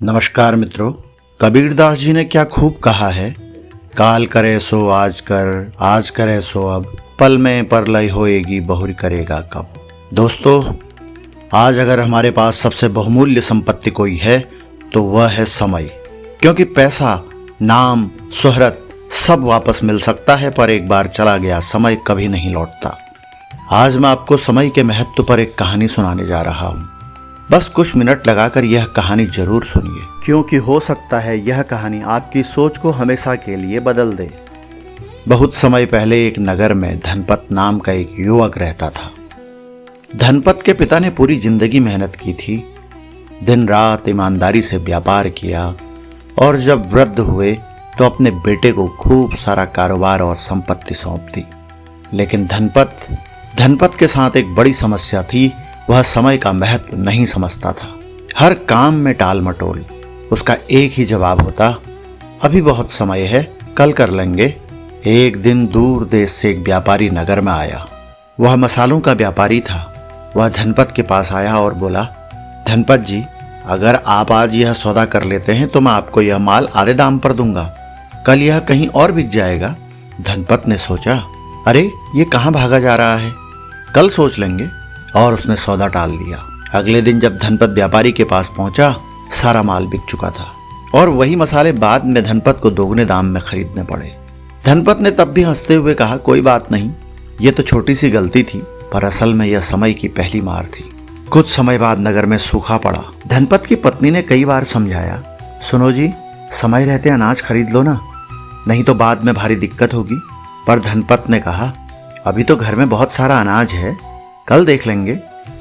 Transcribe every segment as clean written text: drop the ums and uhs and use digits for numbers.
नमस्कार मित्रों, कबीरदास जी ने क्या खूब कहा है, काल करे सो आज कर, आज करे सो अब, पल में परलय होएगी बहुरी करेगा कब। दोस्तों, आज अगर हमारे पास सबसे बहुमूल्य संपत्ति कोई है तो वह है समय। क्योंकि पैसा, नाम, शोहरत सब वापस मिल सकता है, पर एक बार चला गया समय कभी नहीं लौटता। आज मैं आपको समय के महत्व पर एक कहानी सुनाने जा रहा हूँ। बस कुछ मिनट लगाकर यह कहानी जरूर सुनिए, क्योंकि हो सकता है यह कहानी आपकी सोच को हमेशा के लिए बदल दे। बहुत समय पहले एक नगर में धनपत नाम का एक युवक रहता था। धनपत के पिता ने पूरी जिंदगी मेहनत की थी, दिन रात ईमानदारी से व्यापार किया और जब वृद्ध हुए तो अपने बेटे को खूब सारा कारोबार और संपत्ति सौंप दी। लेकिन धनपत के साथ एक बड़ी समस्या थी। वह समय का महत्व नहीं समझता था। हर काम में टाल मटोल। उसका एक ही जवाब होता, अभी बहुत समय है, कल कर लेंगे। एक दिन दूर देश से एक व्यापारी नगर में आया। वह मसालों का व्यापारी था। वह धनपत के पास आया और बोला, धनपत जी, अगर आप आज यह सौदा कर लेते हैं तो मैं आपको यह माल आधे दाम पर दूंगा। कल यह कहीं और बिक जाएगा। धनपत ने सोचा, अरे ये कहाँ भागा जा रहा है, कल सोच लेंगे, और उसने सौदा टाल दिया। अगले दिन जब धनपत व्यापारी के पास पहुंचा, सारा माल बिक चुका था और वही मसाले बाद में धनपत को दोगुने दाम में खरीदने पड़े। धनपत ने तब भी हंसते हुए कहा, कोई बात नहीं, ये तो छोटी सी गलती थी, पर असल में यह समय की पहली मार थी। कुछ समय बाद नगर में सूखा पड़ा। धनपत की पत्नी ने कई बार समझाया, सुनो जी, समय रहते अनाज खरीद लो ना, नहीं तो बाद में भारी दिक्कत होगी। पर धनपत ने कहा, अभी तो घर में बहुत सारा अनाज है, कल देख लेंगे।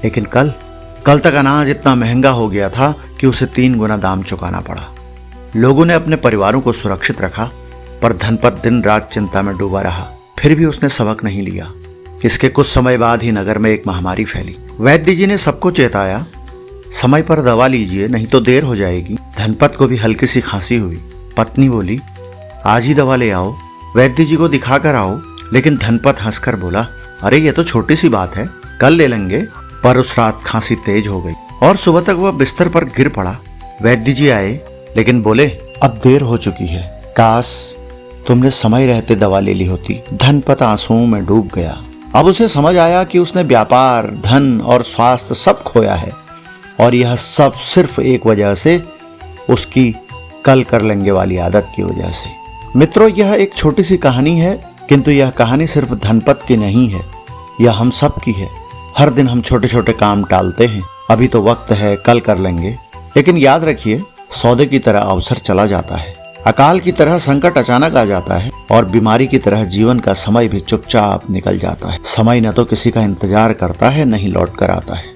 लेकिन कल तक अनाज इतना महंगा हो गया था कि उसे 3 गुना दाम चुकाना पड़ा। लोगों ने अपने परिवारों को सुरक्षित रखा, पर धनपत दिन रात चिंता में डूबा रहा। फिर भी उसने सबक नहीं लिया। इसके कुछ समय बाद ही नगर में एक महामारी फैली। वैद्य जी ने सबको चेताया, समय पर दवा लीजिए, नहीं तो देर हो जाएगी। धनपत को भी हल्की सी खांसी हुई। पत्नी बोली, आज ही दवा ले आओ, वैद्य जी को दिखा कर आओ। लेकिन धनपत हंसकर बोला, अरे ये तो छोटी सी बात है, कल ले लेंगे। पर उस रात खांसी तेज हो गई और सुबह तक वह बिस्तर पर गिर पड़ा। वैद्य जी आए, लेकिन बोले, अब देर हो चुकी है, काश तुमने समय रहते दवा ले ली होती। धनपत आंसुओं में डूब गया। अब उसे समझ आया कि उसने व्यापार, धन और स्वास्थ्य सब खोया है, और यह सब सिर्फ एक वजह से, उसकी कल कर लेंगे वाली आदत की वजह से। मित्रों, यह एक छोटी सी कहानी है, किंतु यह कहानी सिर्फ धनपत की नहीं है, यह हम सब की है। हर दिन हम छोटे छोटे काम टालते हैं, अभी तो वक्त है, कल कर लेंगे। लेकिन याद रखिए, सौदे की तरह अवसर चला जाता है, अकाल की तरह संकट अचानक आ जाता है, और बीमारी की तरह जीवन का समय भी चुपचाप निकल जाता है। समय न तो किसी का इंतजार करता है, न ही लौट कर आता है।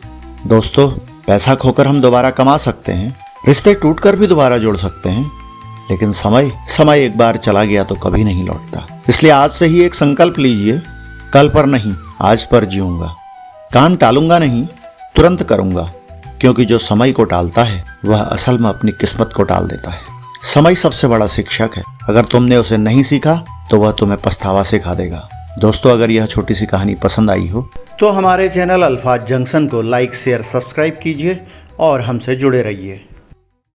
दोस्तों, पैसा खोकर हम दोबारा कमा सकते हैं, रिश्ते टूटकर भी दोबारा जोड़ सकते हैं, लेकिन समय एक बार चला गया तो कभी नहीं लौटता। इसलिए आज से ही एक संकल्प लीजिए, कल पर नहीं, आज पर जीऊंगा। काम टालूंगा नहीं, तुरंत करूंगा, क्योंकि जो समय को टालता है वह असल में अपनी किस्मत को टाल देता है। समय सबसे बड़ा शिक्षक है। अगर तुमने उसे नहीं सीखा तो वह तुम्हें पछतावा सिखा देगा। दोस्तों, अगर यह छोटी सी कहानी पसंद आई हो तो हमारे चैनल अल्फाज जंक्शन को लाइक, शेयर, सब्सक्राइब कीजिए और हमसे जुड़े रहिए।